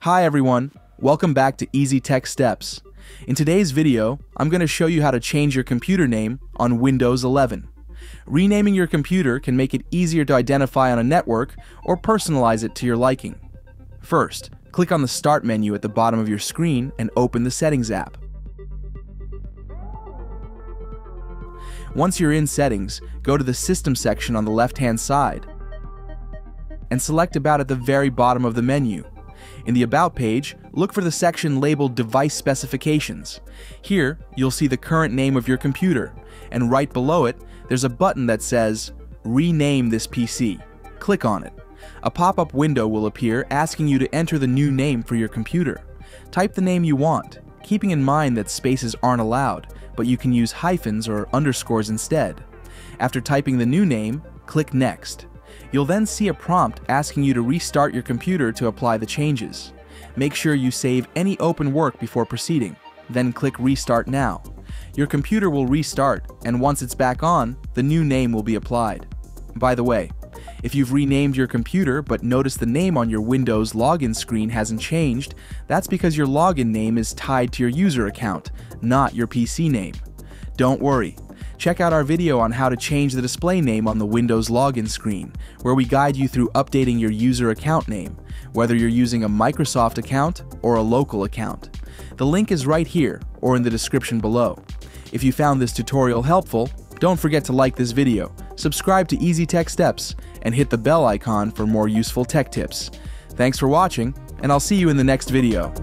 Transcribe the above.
Hi everyone, welcome back to Easy Tech Steps. In today's video, I'm going to show you how to change your computer name on Windows 11. Renaming your computer can make it easier to identify on a network or personalize it to your liking. First, click on the Start menu at the bottom of your screen and open the Settings app. Once you're in Settings, go to the System section on the left-hand side and select About at the very bottom of the menu. In the About page, look for the section labeled Device Specifications. Here, you'll see the current name of your computer, and right below it, there's a button that says, Rename this PC. Click on it. A pop-up window will appear asking you to enter the new name for your computer. Type the name you want, keeping in mind that spaces aren't allowed, but you can use hyphens or underscores instead. After typing the new name, click Next. You'll then see a prompt asking you to restart your computer to apply the changes. Make sure you save any open work before proceeding, then click Restart Now. Your computer will restart, and once it's back on, the new name will be applied. By the way, if you've renamed your computer but noticed the name on your Windows login screen hasn't changed, that's because your login name is tied to your user account, not your PC name. Don't worry. Check out our video on how to change the display name on the Windows login screen, where we guide you through updating your user account name, whether you're using a Microsoft account or a local account. The link is right here or in the description below. If you found this tutorial helpful, don't forget to like this video, subscribe to Easy Tech Steps, and hit the bell icon for more useful tech tips. Thanks for watching, and I'll see you in the next video.